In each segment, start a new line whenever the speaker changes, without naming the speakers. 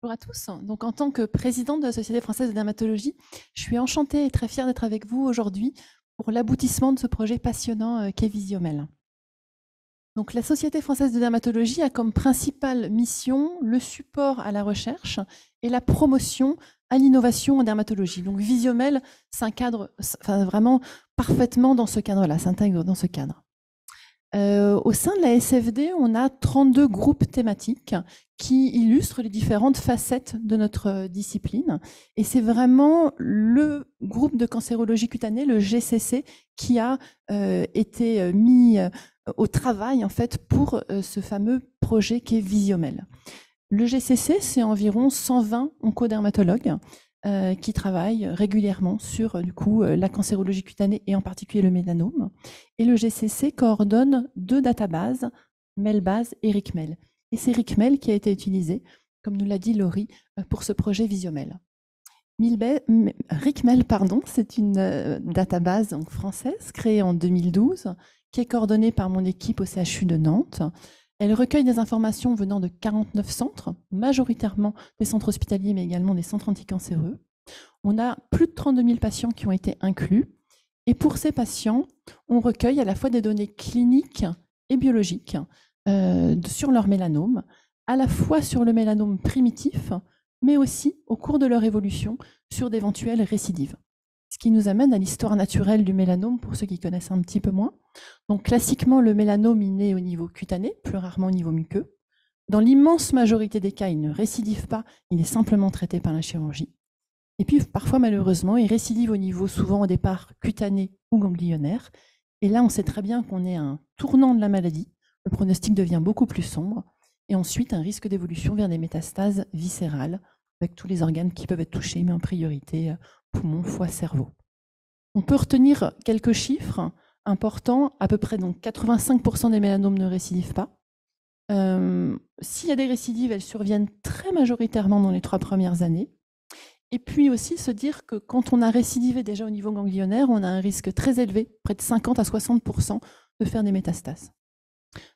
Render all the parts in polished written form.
Bonjour à tous. Donc, en tant que présidente de la Société française de dermatologie, je suis enchantée et très fière d'être avec vous aujourd'hui pour l'aboutissement de ce projet passionnant qu'est Visiomel. Donc, la Société française de dermatologie a comme principale mission le support à la recherche et la promotion à l'innovation en dermatologie. Donc, Visiomel s'encadre vraiment parfaitement dans ce cadre-là, s'intègre dans ce cadre. Au sein de la SFD, on a 32 groupes thématiques qui illustrent les différentes facettes de notre discipline. Et c'est vraiment le groupe de cancérologie cutanée, le GCC, qui a été mis au travail en fait, pour ce fameux projet qui est Visiomel. Le GCC, c'est environ 120 oncodermatologues qui travaillent régulièrement sur du coup, la cancérologie cutanée et en particulier le mélanome. Et le GCC coordonne 2 databases, MELBASE et RICMEL. Et c'est RICMEL qui a été utilisé, comme nous l'a dit Laurie, pour ce projet Visiomel. RICMEL, c'est une database donc, française créée en 2012 qui est coordonnée par mon équipe au CHU de Nantes. Elle recueille des informations venant de 49 centres, majoritairement des centres hospitaliers, mais également des centres anticancéreux. On a plus de 32 000 patients qui ont été inclus. Et pour ces patients, on recueille à la fois des données cliniques et biologiques sur leur mélanome, à la fois sur le mélanome primitif, mais aussi au cours de leur évolution sur d'éventuelles récidives. Ce qui nous amène à l'histoire naturelle du mélanome, pour ceux qui connaissent un petit peu moins. Donc classiquement, le mélanome, il naît au niveau cutané, plus rarement au niveau muqueux. Dans l'immense majorité des cas, il ne récidive pas, il est simplement traité par la chirurgie. Et puis parfois, malheureusement, il récidive au niveau souvent au départ cutané ou ganglionnaire. Et là, on sait très bien qu'on est à un tournant de la maladie. Le pronostic devient beaucoup plus sombre. Et ensuite, un risque d'évolution vers des métastases viscérales, avec tous les organes qui peuvent être touchés, mais en priorité poumons, foie, cerveau. On peut retenir quelques chiffres importants. À peu près donc 85% des mélanomes ne récidivent pas. S'il y a des récidives, elles surviennent très majoritairement dans les 3 premières années. Et puis aussi se dire que quand on a récidivé déjà au niveau ganglionnaire, on a un risque très élevé, près de 50 à 60%, de faire des métastases.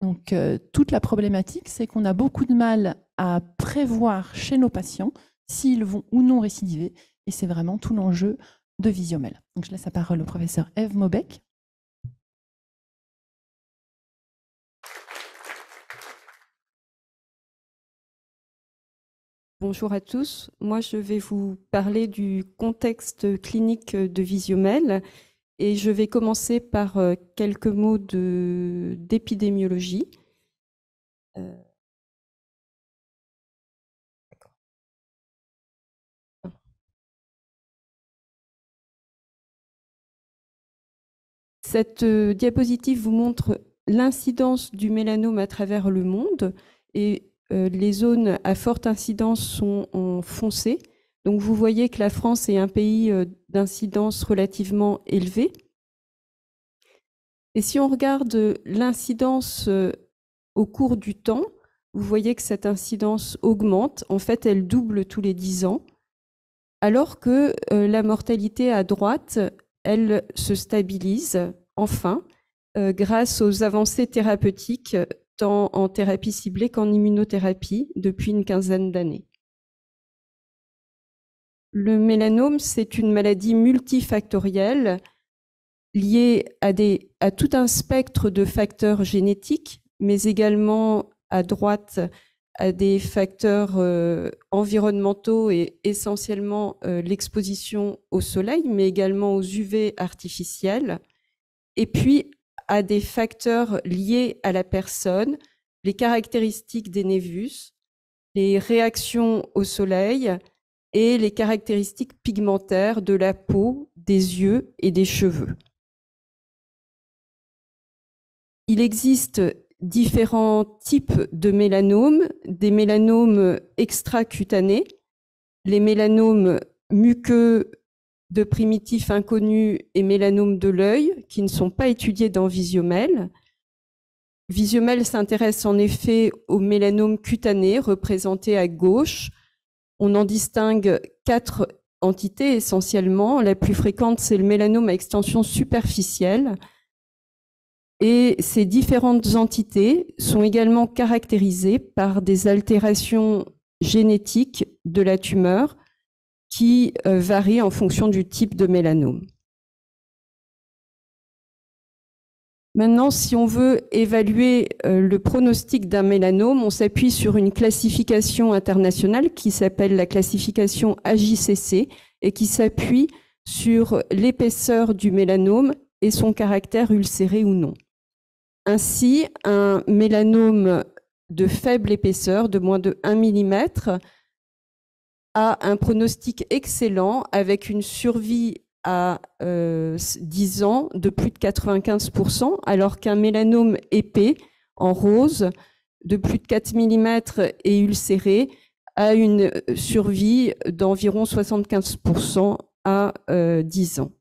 Donc toute la problématique, c'est qu'on a beaucoup de mal à prévoir chez nos patients s'ils vont ou non récidiver. Et c'est vraiment tout l'enjeu de Visiomel. Donc je laisse la parole au professeur Eve Maubec.
Bonjour à tous. Moi, je vais vous parler du contexte clinique de Visiomel et je vais commencer par quelques mots d'épidémiologie. Cette diapositive vous montre l'incidence du mélanome à travers le monde et les zones à forte incidence sont en foncé. Donc vous voyez que la France est un pays d'incidence relativement élevée. Et si on regarde l'incidence au cours du temps, vous voyez que cette incidence augmente. En fait, elle double tous les 10 ans, alors que la mortalité à droite, elle se stabilise enfin grâce aux avancées thérapeutiques tant en thérapie ciblée qu'en immunothérapie depuis une quinzaine d'années. Le mélanome, c'est une maladie multifactorielle liée à tout un spectre de facteurs génétiques, mais également à droite à des facteurs environnementaux et essentiellement l'exposition au soleil, mais également aux UV artificiels, et puis à des facteurs liés à la personne, les caractéristiques des névus, les réactions au soleil et les caractéristiques pigmentaires de la peau, des yeux et des cheveux. Il existe différents types de mélanomes, des mélanomes extracutanés, les mélanomes muqueux de primitifs inconnus et mélanomes de l'œil qui ne sont pas étudiés dans Visiomel. Visiomel s'intéresse en effet aux mélanomes cutanés représentés à gauche. On en distingue 4 entités essentiellement. La plus fréquente, c'est le mélanome à extension superficielle. Et ces différentes entités sont également caractérisées par des altérations génétique de la tumeur qui varie en fonction du type de mélanome. Maintenant, si on veut évaluer le pronostic d'un mélanome, on s'appuie sur une classification internationale qui s'appelle la classification AJCC et qui s'appuie sur l'épaisseur du mélanome et son caractère ulcéré ou non. Ainsi, un mélanome de faible épaisseur, de moins de 1 mm, a un pronostic excellent avec une survie à 10 ans de plus de 95%, alors qu'un mélanome épais, en rose, de plus de 4 mm et ulcéré, a une survie d'environ 75% à 10 ans.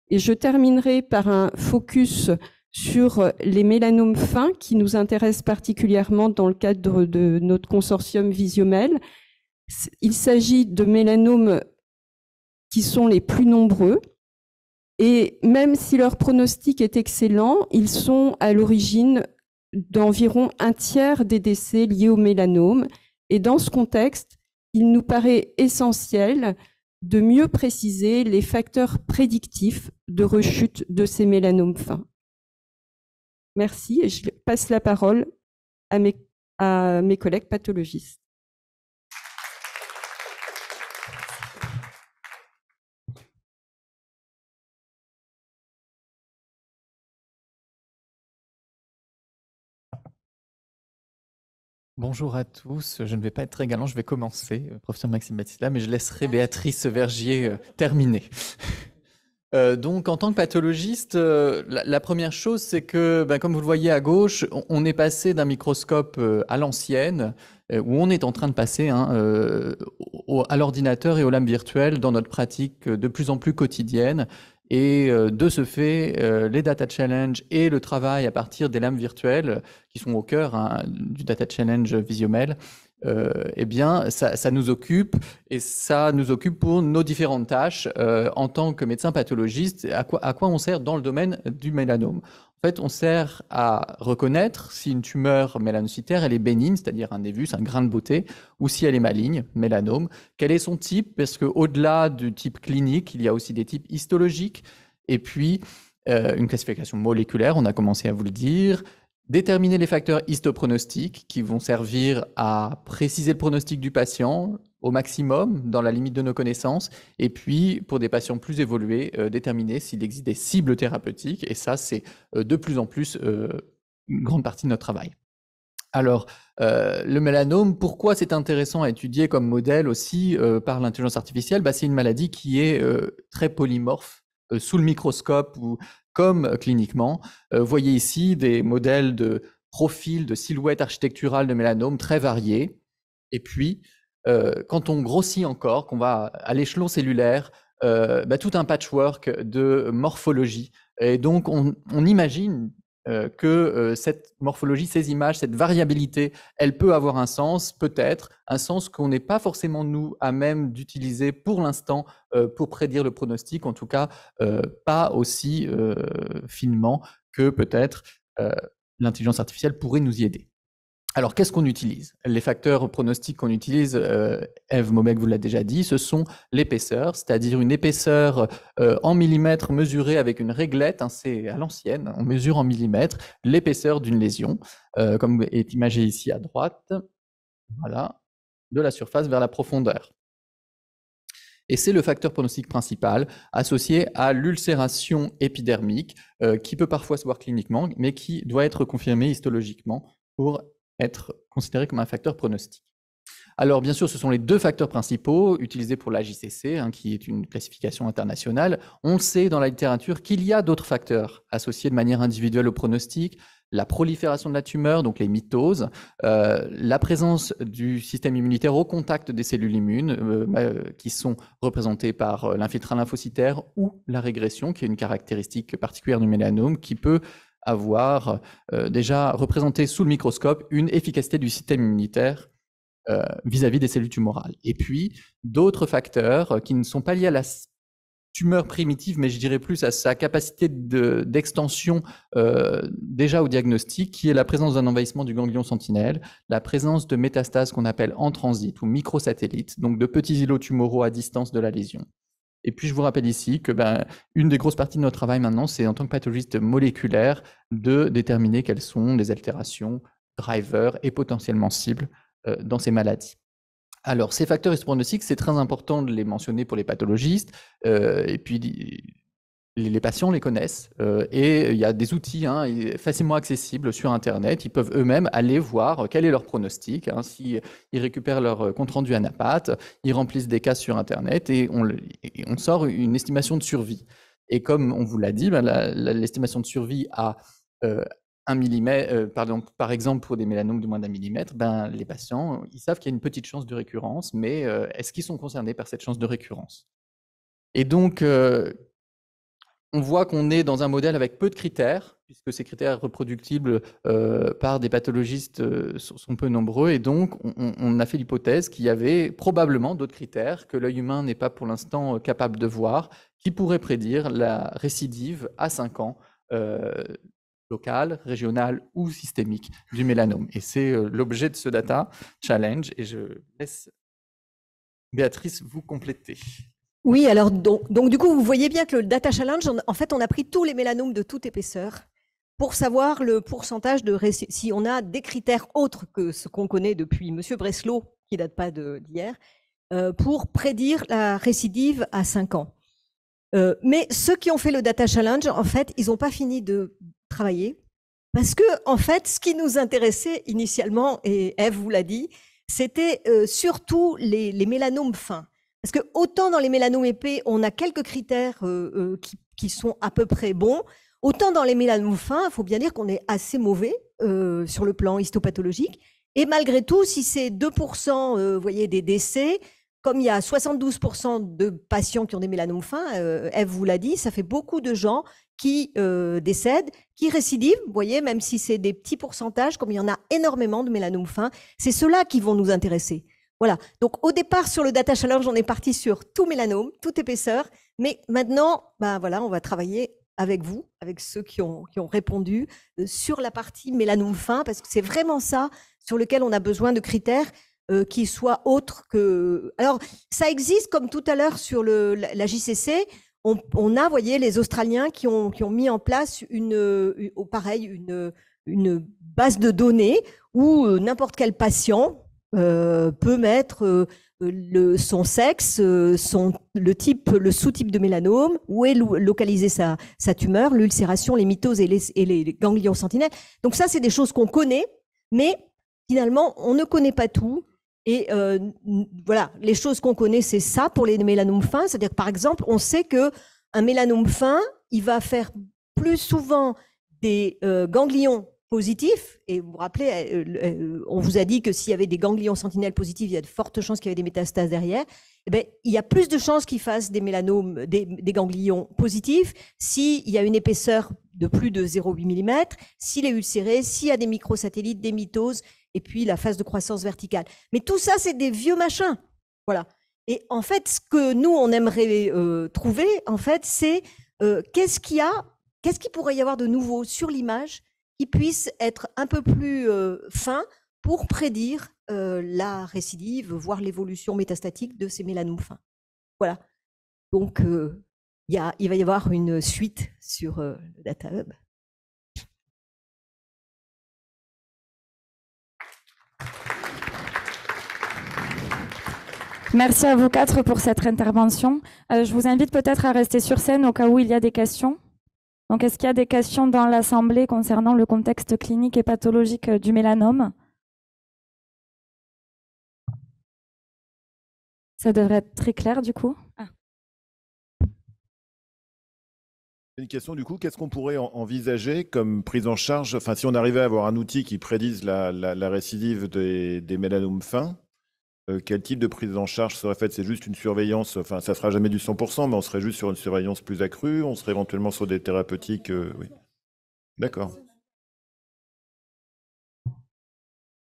Et je terminerai par un focus sur les mélanomes fins qui nous intéressent particulièrement dans le cadre de notre consortium Visiomel. Il s'agit de mélanomes qui sont les plus nombreux et même si leur pronostic est excellent, ils sont à l'origine d'environ un tiers des décès liés au mélanome. Et dans ce contexte, il nous paraît essentiel de mieux préciser les facteurs prédictifs de rechute de ces mélanomes fins. Merci et je passe la parole à mes collègues pathologistes.
Bonjour à tous, je ne vais pas être très galant, je vais commencer, professeur Maxime Batista, mais je laisserai Béatrice Vergier terminer. Donc, en tant que pathologiste, la première chose, c'est que, comme vous le voyez à gauche, on est passé d'un microscope à l'ancienne, où on est en train de passer à l'ordinateur et aux lames virtuelles dans notre pratique de plus en plus quotidienne. Et de ce fait, les Data Challenge et le travail à partir des lames virtuelles, qui sont au cœur du Data Challenge Visiomel, eh bien, ça nous occupe, et ça nous occupe pour nos différentes tâches en tant que médecin pathologiste. À quoi on sert dans le domaine du mélanome? En fait, on sert à reconnaître si une tumeur mélanocytaire elle est bénigne, c'est-à-dire un névus, un grain de beauté, ou si elle est maligne, mélanome. Quel est son type? Parce qu'au-delà du type clinique, il y a aussi des types histologiques, et puis une classification moléculaire, on a commencé à vous le dire. Déterminer les facteurs histopronostiques qui vont servir à préciser le pronostic du patient au maximum dans la limite de nos connaissances, et puis pour des patients plus évolués, déterminer s'il existe des cibles thérapeutiques, et ça c'est de plus en plus une grande partie de notre travail. Alors, le mélanome, pourquoi c'est intéressant à étudier comme modèle aussi par l'intelligence artificielle? C'est une maladie qui est très polymorphe sous le microscope ou comme cliniquement. Vous voyez ici des modèles de profils, de silhouettes architecturales de mélanome très variés. Et puis, quand on grossit encore, qu'on va à l'échelon cellulaire, tout un patchwork de morphologie. Et donc, on imagine que cette morphologie, ces images, cette variabilité, elle peut avoir un sens, peut-être, un sens qu'on n'est pas forcément, nous, à même d'utiliser pour l'instant pour prédire le pronostic, en tout cas pas aussi finement que peut-être l'intelligence artificielle pourrait nous y aider. Alors, qu'est-ce qu'on utilise? Les facteurs pronostiques qu'on utilise, Eve Momek vous l'a déjà dit, ce sont l'épaisseur, c'est-à-dire une épaisseur en millimètres mesurée avec une réglette, c'est à l'ancienne, on mesure en millimètres l'épaisseur d'une lésion, comme est imagé ici à droite, voilà, de la surface vers la profondeur. Et c'est le facteur pronostique principal associé à l'ulcération épidermique, qui peut parfois se voir cliniquement, mais qui doit être confirmé histologiquement pour être considéré comme un facteur pronostic. Alors bien sûr, ce sont les deux facteurs principaux utilisés pour l'AJCC, qui est une classification internationale. On sait dans la littérature qu'il y a d'autres facteurs associés de manière individuelle au pronostic, la prolifération de la tumeur, donc les mitoses, la présence du système immunitaire au contact des cellules immunes, qui sont représentées par l'infiltrat lymphocytaire, ou la régression, qui est une caractéristique particulière du mélanome, qui peut avoir déjà représenté sous le microscope une efficacité du système immunitaire vis-à-vis des cellules tumorales. Et puis, d'autres facteurs qui ne sont pas liés à la tumeur primitive, mais je dirais plus à sa capacité d'extension déjà au diagnostic, qui est la présence d'un envahissement du ganglion sentinelle, la présence de métastases qu'on appelle en transit ou microsatellites, donc de petits îlots tumoraux à distance de la lésion. Et puis, je vous rappelle ici que une des grosses parties de notre travail maintenant, c'est en tant que pathologiste moléculaire de déterminer quelles sont les altérations, drivers et potentiellement cibles dans ces maladies. Alors, ces facteurs isopronosiques, c'est très important de les mentionner pour les pathologistes, et puis les patients les connaissent, et il y a des outils facilement accessibles sur Internet. Ils peuvent eux-mêmes aller voir quel est leur pronostic. S'ils récupèrent leur compte-rendu ANAPAT, ils remplissent des cas sur Internet et on sort une estimation de survie. Et comme on vous l'a dit, l'estimation de survie à 1 millimètre, par exemple pour des mélanomes de moins d'1 millimètre, les patients, ils savent qu'il y a une petite chance de récurrence, mais est-ce qu'ils sont concernés par cette chance de récurrence? Et donc, on voit qu'on est dans un modèle avec peu de critères, puisque ces critères reproductibles par des pathologistes sont peu nombreux, et donc on a fait l'hypothèse qu'il y avait probablement d'autres critères que l'œil humain n'est pas pour l'instant capable de voir, qui pourraient prédire la récidive à 5 ans, locale, régionale ou systémique du mélanome. Et c'est l'objet de ce data challenge, et je laisse Béatrice vous compléter.
Oui, alors donc du coup, vous voyez bien que le data challenge, en fait, on a pris tous les mélanomes de toute épaisseur pour savoir le pourcentage de si on a des critères autres que ce qu'on connaît depuis Monsieur Breslau, qui date pas d'hier, pour prédire la récidive à 5 ans. Mais ceux qui ont fait le data challenge, en fait, ils n'ont pas fini de travailler parce que, en fait, ce qui nous intéressait initialement, et Ève vous l'a dit, c'était surtout les mélanomes fins. Parce que autant dans les mélanomes épais, on a quelques critères qui sont à peu près bons, autant dans les mélanomes fins, il faut bien dire qu'on est assez mauvais sur le plan histopathologique. Et malgré tout, si c'est 2% vous voyez, des décès, comme il y a 72% de patients qui ont des mélanomes fins, Ève vous l'a dit, ça fait beaucoup de gens qui décèdent, qui récidivent, vous voyez, même si c'est des petits pourcentages, comme il y en a énormément de mélanomes fins, c'est ceux-là qui vont nous intéresser. Voilà, donc au départ sur le data challenge, on est parti sur tout mélanome, toute épaisseur, mais maintenant, voilà, on va travailler avec vous, avec ceux qui ont répondu sur la partie mélanome fin, parce que c'est vraiment ça sur lequel on a besoin de critères qui soient autres que... Alors, ça existe comme tout à l'heure sur la JCC, on a, vous voyez, les Australiens qui ont mis en place une base de données où n'importe quel patient peut mettre son sexe, le sous-type de mélanome, où est localisée sa tumeur, l'ulcération, les mitoses et les ganglions sentinelles. Donc ça, c'est des choses qu'on connaît, mais finalement, on ne connaît pas tout. Et voilà, les choses qu'on connaît, c'est ça pour les mélanomes fins. C'est-à-dire que, par exemple, on sait qu'un mélanome fin, il va faire plus souvent des ganglions positifs. Et vous vous rappelez, on vous a dit que s'il y avait des ganglions sentinelles positifs, il y a de fortes chances qu'il y ait des métastases derrière. Eh bien, il y a plus de chances qu'ils fassent des mélanomes, des ganglions positifs s'il y a une épaisseur de plus de 0,8 mm, s'il est ulcéré, s'il y a des microsatellites, des mitoses, et puis la phase de croissance verticale. Mais tout ça, c'est des vieux machins. Voilà. Et en fait, ce que nous, on aimerait trouver, en fait, c'est qu'est-ce qu'il pourrait y avoir de nouveau sur l'image qui puisse être un peu plus fin pour prédire la récidive, voire l'évolution métastatique de ces mélanomes fins. Voilà. Donc, il va y avoir une suite sur le Data Hub.
Merci à vous quatre pour cette intervention. Je vous invite peut-être à rester sur scène au cas où il y a des questions. Donc, est-ce qu'il y a des questions dans l'Assemblée concernant le contexte clinique et pathologique du mélanome? Ça devrait être très clair du coup.
Une question du coup, qu'est-ce qu'on pourrait envisager comme prise en charge, enfin si on arrivait à avoir un outil qui prédise la récidive des mélanomes fins, quel type de prise en charge serait faite? C'est juste une surveillance, enfin ça ne sera jamais du 100%, mais on serait juste sur une surveillance plus accrue, on serait éventuellement sur des thérapeutiques, oui. D'accord.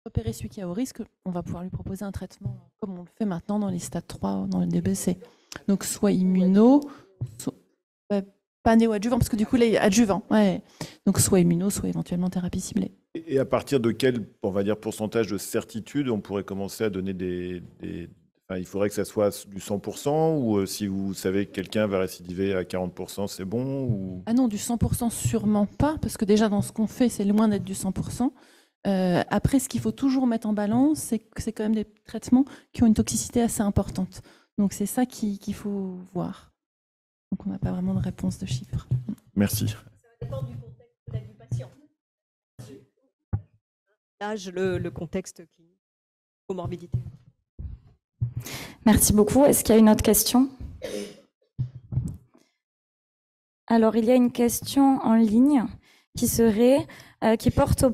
Repérer celui qui est au risque, on va pouvoir lui proposer un traitement comme on le fait maintenant dans les stades 3, dans le DBC. Donc soit immuno, Pas néoadjuvant, parce que du coup, là, il est adjuvant. Ouais. Donc, soit immuno, soit éventuellement thérapie ciblée.
Et à partir de quel, on va dire, pourcentage de certitude on pourrait commencer à donner Enfin, il faudrait que ça soit du 100%, ou si vous savez que quelqu'un va récidiver à 40%, c'est bon ou...
Ah non, du 100% sûrement pas, parce que déjà, dans ce qu'on fait, c'est loin d'être du 100%. Après, ce qu'il faut toujours mettre en balance, c'est que c'est quand même des traitements qui ont une toxicité assez importante. Donc, c'est ça qu'il faut voir. Donc, on n'a pas vraiment de réponse de chiffres.
Merci.
Ça dépend du contexte de l'aide du patient. L'âge, le contexte clinique, comorbidité.
Merci beaucoup. Est-ce qu'il y a une autre question? Alors, il y a une question en ligne qui porte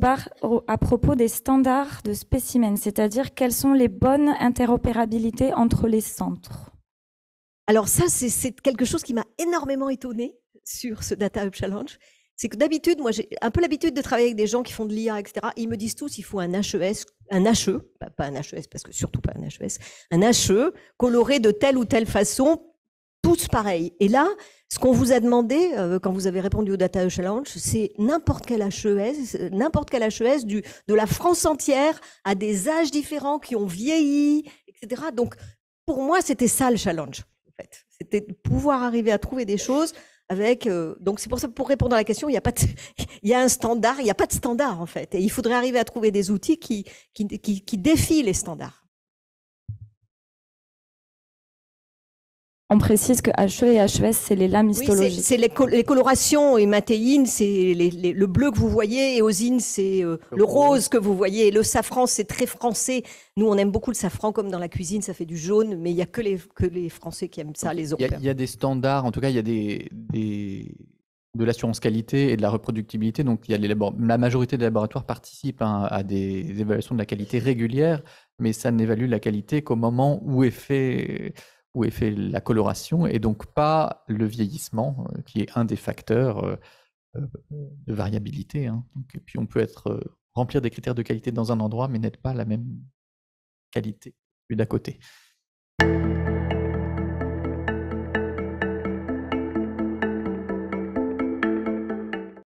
à propos des standards de spécimens, c'est-à-dire quelles sont les bonnes interopérabilités entre les centres.
Alors ça, c'est quelque chose qui m'a énormément étonnée sur ce Data Hub Challenge. C'est que d'habitude, moi j'ai un peu l'habitude de travailler avec des gens qui font de l'IA, etc. Ils me disent tous il faut un HES, un HE, pas un HES parce que surtout pas un HES, un HE coloré de telle ou telle façon, tous pareils. Et là, ce qu'on vous a demandé quand vous avez répondu au Data Hub Challenge, c'est n'importe quel HES de la France entière à des âges différents qui ont vieilli, etc. Donc pour moi, c'était ça le challenge. En fait. C'était de pouvoir arriver à trouver des choses avec. Donc c'est pour ça, pour répondre à la question, il y a un standard, il n'y a pas de standard en fait. Et il faudrait arriver à trouver des outils qui défient les standards.
On précise que HE et HES, c'est les lames histologiques.
Oui, c'est les colorations. Hématéine, c'est le bleu que vous voyez. Éosine, c'est le rose que vous voyez. Et le safran, c'est très français. Nous, on aime beaucoup le safran, comme dans la cuisine, ça fait du jaune. Mais il n'y a que les Français qui aiment ça, les autres.
Il y a des standards, en tout cas, il y a de l'assurance qualité et de la reproductibilité. Donc, il y a la majorité des laboratoires participent à des évaluations de la qualité régulières, mais ça n'évalue la qualité qu'au moment où est fait la coloration, et donc pas le vieillissement, qui est un des facteurs de variabilité. Hein. Donc, et puis on peut remplir des critères de qualité dans un endroit, mais n'être pas la même qualité d'à côté.